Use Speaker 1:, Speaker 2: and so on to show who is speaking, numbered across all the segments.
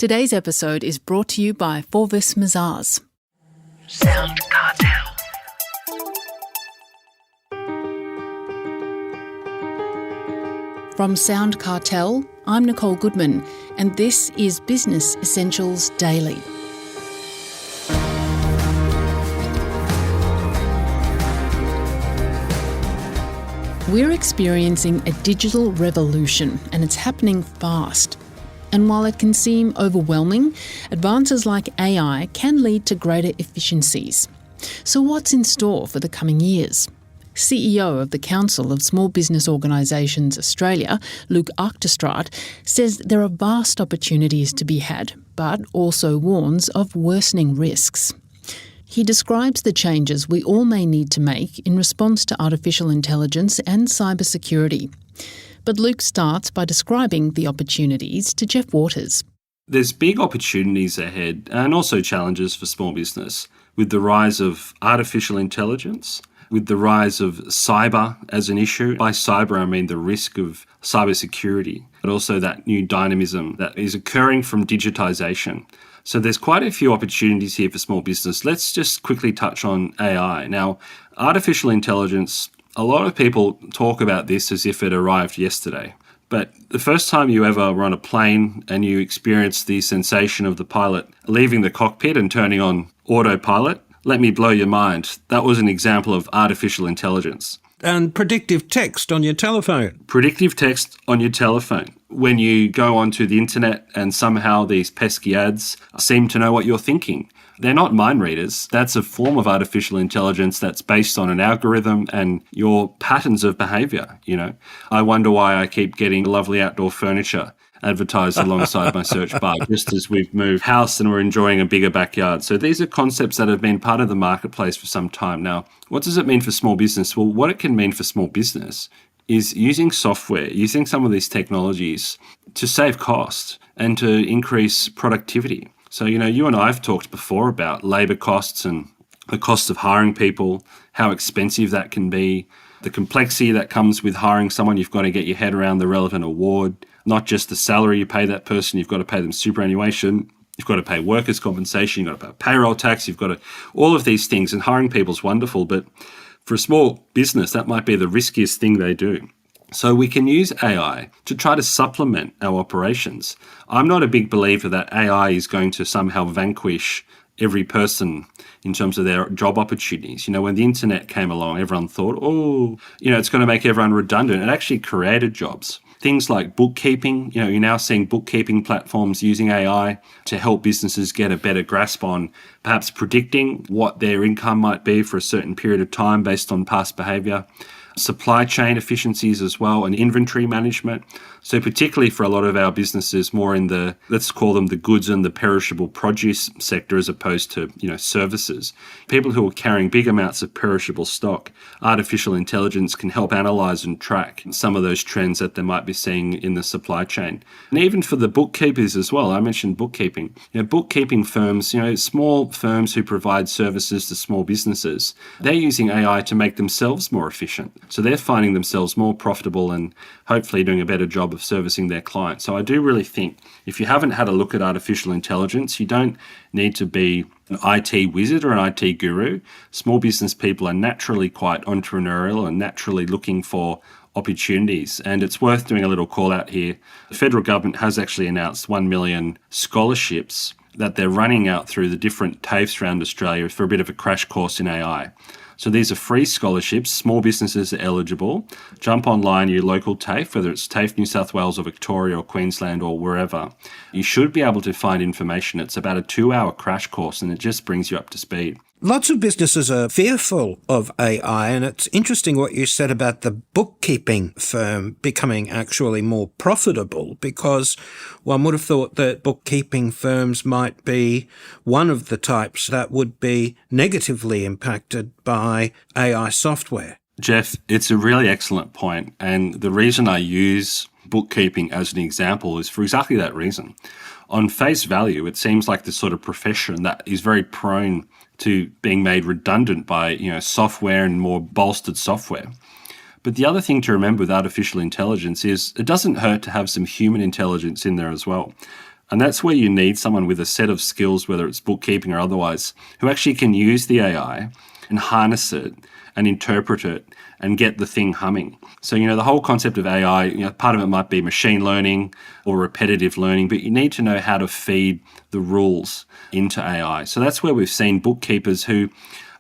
Speaker 1: Today's episode is brought to you by Forvis Mazars.
Speaker 2: SoundCartel.
Speaker 1: From SoundCartel, I'm Nicole Goodman, and this is Business Essentials Daily. We're experiencing a digital revolution, and it's happening fast. And while it can seem overwhelming, advances like AI can lead to greater efficiencies. So what's in store for the coming years? CEO of the Council of Small Business Organisations Australia, Luke Achterstraat, says there are vast opportunities to be had, but also warns of worsening risks. He describes the changes we all may need to make in response to artificial intelligence and cybersecurity. But Luke starts by describing the opportunities to Jeff Waters.
Speaker 3: There's big opportunities ahead and also challenges for small business with the rise of artificial intelligence, with the rise of cyber as an issue. By cyber, I mean the risk of cybersecurity, but also that new dynamism that is occurring from digitisation. So there's quite a few opportunities here for small business. Let's just quickly touch on AI. Now, artificial intelligence, a lot of people talk about this as if it arrived yesterday. But the first time you ever were on a plane and you experienced the sensation of the pilot leaving the cockpit and turning on autopilot, let me blow your mind. That was an example of artificial intelligence.
Speaker 4: And predictive text on your telephone.
Speaker 3: Predictive text on your telephone. When you go onto the internet and somehow these pesky ads seem to know what you're thinking. They're not mind readers. That's a form of artificial intelligence that's based on an algorithm and your patterns of behaviour, I wonder why I keep getting lovely outdoor furniture advertised alongside my search bar, just as we've moved house and we're enjoying a bigger backyard. So these are concepts that have been part of the marketplace for some time now. What does it mean for small business? Well, what it can mean for small business is using software, using some of these technologies to save costs and to increase productivity. So, you and I have talked before about labour costs and the cost of hiring people, how expensive that can be, the complexity that comes with hiring someone. You've got to get your head around the relevant award, not just the salary you pay that person, you've got to pay them superannuation, you've got to pay workers' compensation, you've got to pay payroll tax, you've got to, all of these things. And hiring people is wonderful, but for a small business, that might be the riskiest thing they do. So we can use AI to try to supplement our operations. I'm not a big believer that AI is going to somehow vanquish every person in terms of their job opportunities. When the internet came along, everyone thought, it's going to make everyone redundant. It actually created jobs. Things like bookkeeping, you're now seeing bookkeeping platforms using AI to help businesses get a better grasp on perhaps predicting what their income might be for a certain period of time based on past behaviour. Supply chain efficiencies as well, and inventory management. So particularly for a lot of our businesses more in the, let's call them the goods and the perishable produce sector as opposed to, services. People who are carrying big amounts of perishable stock, artificial intelligence can help analyse and track some of those trends that they might be seeing in the supply chain. And even for the bookkeepers as well, I mentioned bookkeeping. Bookkeeping firms, small firms who provide services to small businesses, they're using AI to make themselves more efficient. So they're finding themselves more profitable and hopefully doing a better job of servicing their clients. So I do really think if you haven't had a look at artificial intelligence, you don't need to be an IT wizard or an IT guru. Small business people are naturally quite entrepreneurial and naturally looking for opportunities. And it's worth doing a little call out here. The federal government has actually announced 1 million scholarships that they're running out through the different TAFEs around Australia for a bit of a crash course in AI. So these are free scholarships. Small businesses are eligible. Jump online, your local TAFE, whether it's TAFE New South Wales or Victoria or Queensland or wherever. You should be able to find information. It's about a 2-hour crash course and it just brings you up to speed.
Speaker 4: Lots of businesses are fearful of AI, and it's interesting what you said about the bookkeeping firm becoming actually more profitable, because one would have thought that bookkeeping firms might be one of the types that would be negatively impacted by AI software.
Speaker 3: Jeff, it's a really excellent point, and the reason I use bookkeeping as an example is for exactly that reason. On face value, it seems like the sort of profession that is very prone to being made redundant by, software and more bolstered software. But the other thing to remember with artificial intelligence is it doesn't hurt to have some human intelligence in there as well. And that's where you need someone with a set of skills, whether it's bookkeeping or otherwise, who actually can use the AI and harness it and interpret it and get the thing humming. So, the whole concept of AI, part of it might be machine learning or repetitive learning, but you need to know how to feed the rules into AI. So that's where we've seen bookkeepers who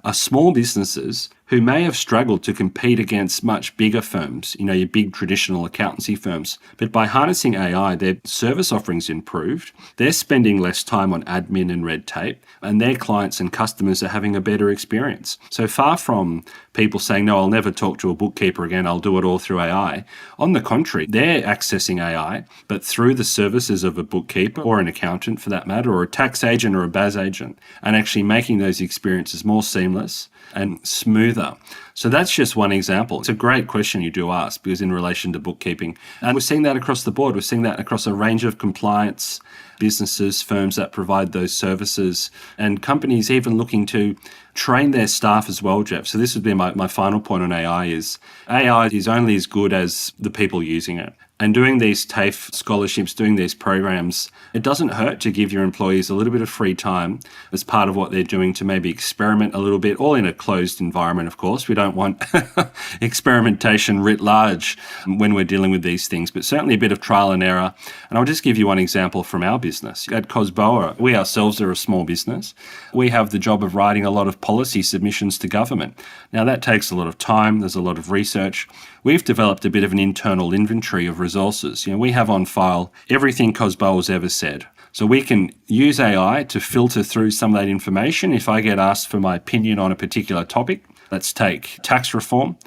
Speaker 3: are small businesses who may have struggled to compete against much bigger firms, your big traditional accountancy firms. But by harnessing AI, their service offerings improved. They're spending less time on admin and red tape, and their clients and customers are having a better experience. So far from people saying, no, I'll never talk to a bookkeeper again, I'll do it all through AI. On the contrary, they're accessing AI, but through the services of a bookkeeper or an accountant for that matter, or a tax agent or a BAS agent, and actually making those experiences more seamless and smoother. So that's just one example. It's a great question you do ask, because in relation to bookkeeping, and we're seeing that across the board. We're seeing that across a range of compliance businesses, firms that provide those services, and companies even looking to train their staff as well, Jeff. So this would be my final point on AI is only as good as the people using it. And doing these TAFE scholarships, doing these programs, it doesn't hurt to give your employees a little bit of free time as part of what they're doing to maybe experiment a little bit, all in a closed environment, of course. We don't want experimentation writ large when we're dealing with these things, but certainly a bit of trial and error. And I'll just give you one example from our business. At COSBOA, we ourselves are a small business. We have the job of writing a lot of policy submissions to government. Now, that takes a lot of time. There's a lot of research. We've developed a bit of an internal inventory of resources. We have on file everything COSBOA's ever said. So we can use AI to filter through some of that information. If I get asked for my opinion on a particular topic, let's take tax reform,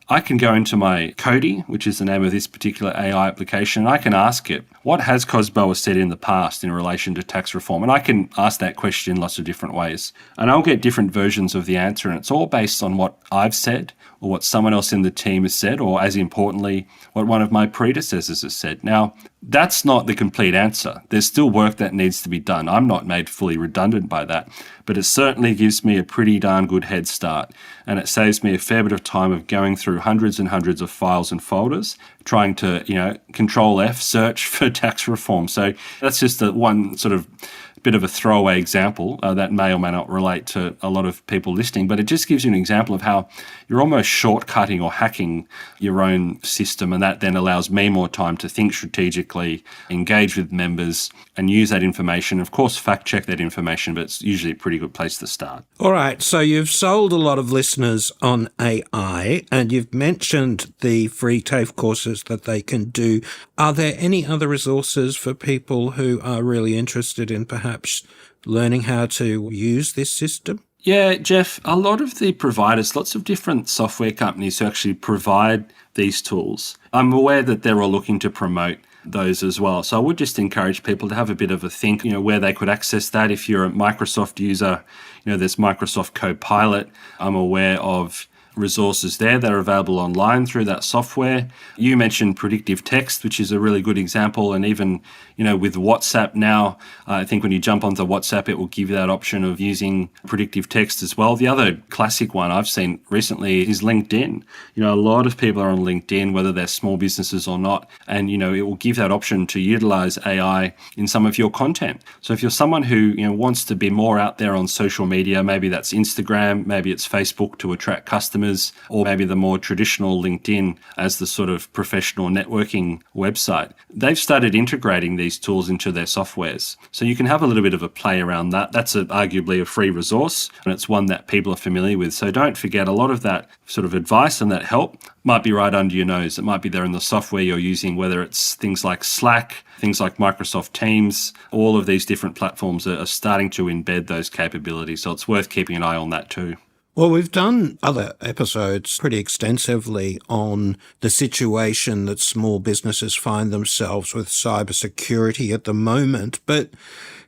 Speaker 3: I can go into my Cody, which is the name of this particular AI application, and I can ask it, what has COSBOA said in the past in relation to tax reform? And I can ask that question in lots of different ways. And I'll get different versions of the answer, and it's all based on what I've said or what someone else in the team has said, or as importantly, what one of my predecessors has said. Now, that's not the complete answer. There's still work that needs to be done. I'm not made fully redundant by that, but it certainly gives me a pretty darn good head start, and it saves me a fair bit of time of going through hundreds and hundreds of files and folders, trying to, Control F, search for tax reform. So that's just one sort of bit of a throwaway example that may or may not relate to a lot of people listening, but it just gives you an example of how you're almost shortcutting or hacking your own system, and that then allows me more time to think strategically, engage with members, and use that information. Of course, fact check that information, but it's usually a pretty good place to start.
Speaker 4: All right, so you've sold a lot of listeners on AI, and you've mentioned the free TAFE courses that they can do. Are there any other resources for people who are really interested in perhaps learning how to use this system?
Speaker 3: Yeah, Jeff, a lot of the providers, lots of different software companies who actually provide these tools, I'm aware that they're all looking to promote those as well. So I would just encourage people to have a bit of a think, where they could access that. If you're a Microsoft user, there's Microsoft Copilot. I'm aware of resources there that are available online through that software. You mentioned predictive text, which is a really good example. And even, with WhatsApp now, I think when you jump onto WhatsApp, it will give you that option of using predictive text as well. The other classic one I've seen recently is LinkedIn. A lot of people are on LinkedIn, whether they're small businesses or not. And, it will give that option to utilize AI in some of your content. So if you're someone who, wants to be more out there on social media, maybe that's Instagram, maybe it's Facebook to attract customers, or maybe the more traditional LinkedIn as the sort of professional networking website. They've started integrating these tools into their softwares. So you can have a little bit of a play around that. That's arguably a free resource, and it's one that people are familiar with. So don't forget, a lot of that sort of advice and that help might be right under your nose. It might be there in the software you're using, whether it's things like Slack, things like Microsoft Teams. All of these different platforms are starting to embed those capabilities. So it's worth keeping an eye on that too.
Speaker 4: Well, we've done other episodes pretty extensively on the situation that small businesses find themselves with cybersecurity at the moment, but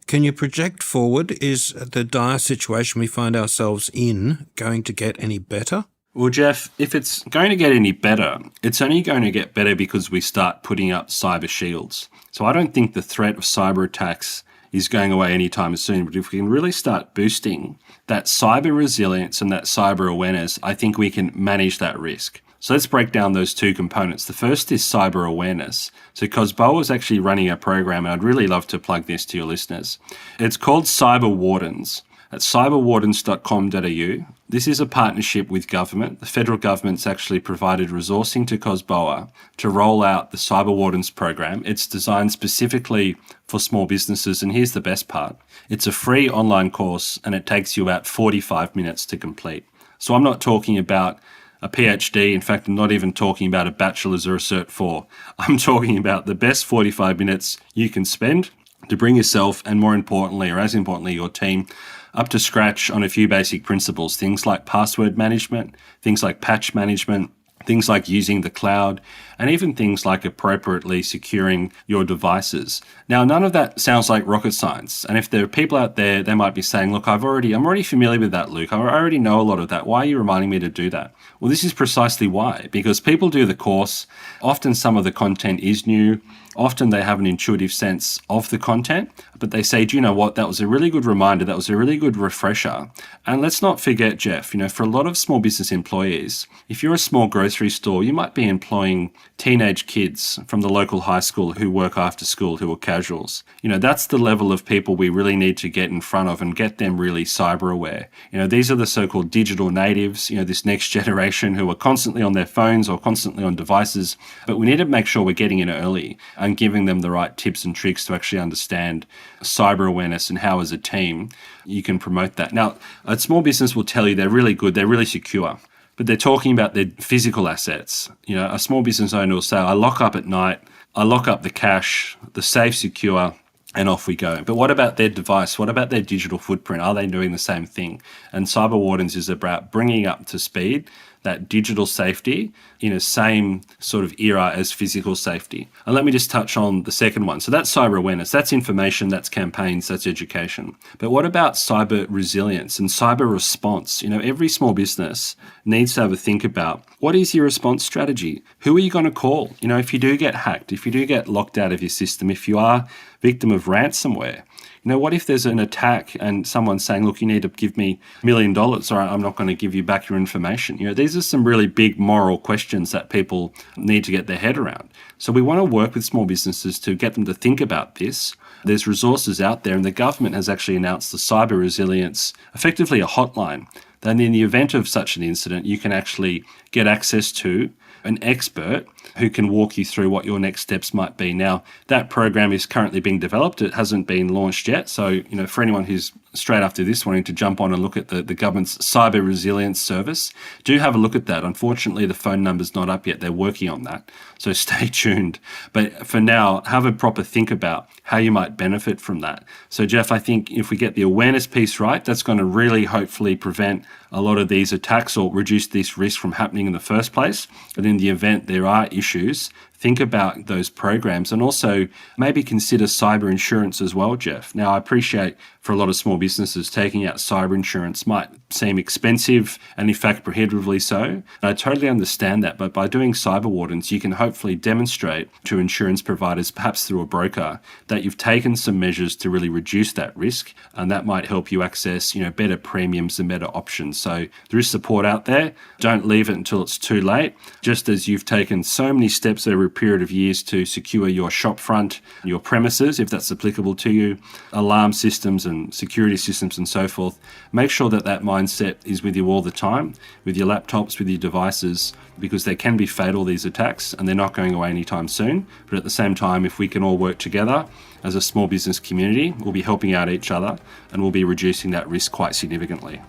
Speaker 4: can you project forward? Is the dire situation we find ourselves in going to get any better?
Speaker 3: Well, Jeff, if it's going to get any better, it's only going to get better because we start putting up cyber shields. So I don't think the threat of cyber attacks is going away anytime soon. But if we can really start boosting that cyber resilience and that cyber awareness, I think we can manage that risk. So let's break down those two components. The first is cyber awareness. So COSBOA is actually running a program, and I'd really love to plug this to your listeners. It's called Cyber Wardens. At cyberwardens.com.au. This is a partnership with government. The federal government's actually provided resourcing to COSBOA to roll out the Cyber Wardens program. It's designed specifically for small businesses, and here's the best part. It's a free online course, and it takes you about 45 minutes to complete. So I'm not talking about a PhD. In fact, I'm not even talking about a bachelor's or a Cert 4. I'm talking about the best 45 minutes you can spend to bring yourself, and more importantly, or as importantly, your team, up to scratch on a few basic principles, things like password management, things like patch management, things like using the cloud, and even things like appropriately securing your devices. Now, none of that sounds like rocket science. And if there are people out there, they might be saying, look, I'm already familiar with that, Luke. I already know a lot of that. Why are you reminding me to do that? Well, this is precisely why, because people do the course. Often some of the content is new. Often they have an intuitive sense of the content, but they say, do you know what? That was a really good reminder. That was a really good refresher. And let's not forget, Jeff, for a lot of small business employees, if you're a small grocery store, you might be employing teenage kids from the local high school who work after school, who are casuals. That's the level of people we really need to get in front of and get them really cyber aware. These are the so-called digital natives, this next generation who are constantly on their phones or constantly on devices. But we need to make sure we're getting in early and giving them the right tips and tricks to actually understand cyber awareness and how as a team you can promote that. Now, a small business will tell you they're really good, they're really secure, but they're talking about their physical assets. A small business owner will say, I lock up at night, I lock up the cash, the safe secure, and off we go. But what about their device? What about their digital footprint? Are they doing the same thing? And Cyber Wardens is about bringing up to speed that digital safety in a same sort of era as physical safety. And let me just touch on the second one. So that's cyber awareness, that's information, that's campaigns, that's education. But what about cyber resilience and cyber response? Every small business needs to have a think about, what is your response strategy? Who are you going to call? If you do get hacked, if you do get locked out of your system, if you are victim of ransomware, what if there's an attack and someone's saying, look, you need to give me $1 million or I'm not going to give you back your information? These are some really big moral questions that people need to get their head around. So we want to work with small businesses to get them to think about this. There's resources out there, and the government has actually announced the cyber resilience, effectively a hotline. Then in the event of such an incident, you can actually get access to an expert who can walk you through what your next steps might be. Now, that program is currently being developed. It hasn't been launched yet. So, for anyone who's straight after this wanting to jump on and look at the government's cyber resilience service, do have a look at that. Unfortunately, the phone number's not up yet. They're working on that. So stay tuned. But for now, have a proper think about how you might benefit from that. So, Jeff, I think if we get the awareness piece right, that's going to really hopefully prevent a lot of these attacks or reduce this risk from happening in the first place. And in the event there are issues, think about those programs and also maybe consider cyber insurance as well, Jeff. Now, I appreciate for a lot of small businesses, taking out cyber insurance might seem expensive and in fact prohibitively so. And I totally understand that, but by doing Cyber Wardens, you can hopefully demonstrate to insurance providers, perhaps through a broker, that you've taken some measures to really reduce that risk, and that might help you access, better premiums and better options. So there is support out there. Don't leave it until it's too late. Just as you've taken so many steps over a period of years to secure your shop front, your premises, if that's applicable to you, alarm systems and security systems and so forth, make sure that that mindset is with you all the time, with your laptops, with your devices, because they can be fatal, these attacks, and they're not going away anytime soon. But at the same time, if we can all work together as a small business community, we'll be helping out each other and we'll be reducing that risk quite significantly.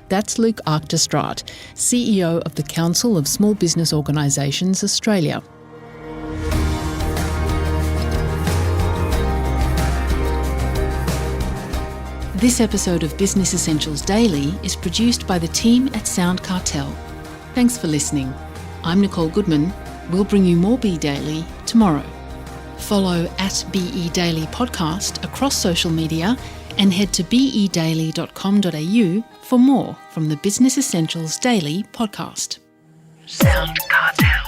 Speaker 1: That's Luke Achterstraat, CEO of the Council of Small Business Organisations Australia. This episode of Business Essentials Daily is produced by the team at SoundCartel. Thanks for listening. I'm Nicole Goodman. We'll bring you more Be Daily tomorrow. Follow at BE Daily Podcast across social media and head to bedaily.com.au for more from the Business Essentials Daily podcast. SoundCartel.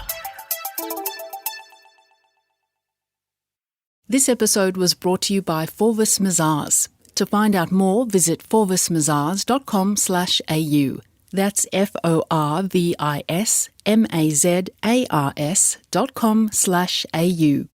Speaker 1: This episode was brought to you by Forvis Mazars. To find out more, visit forvismazars.com/au. That's forvismazars.com/au.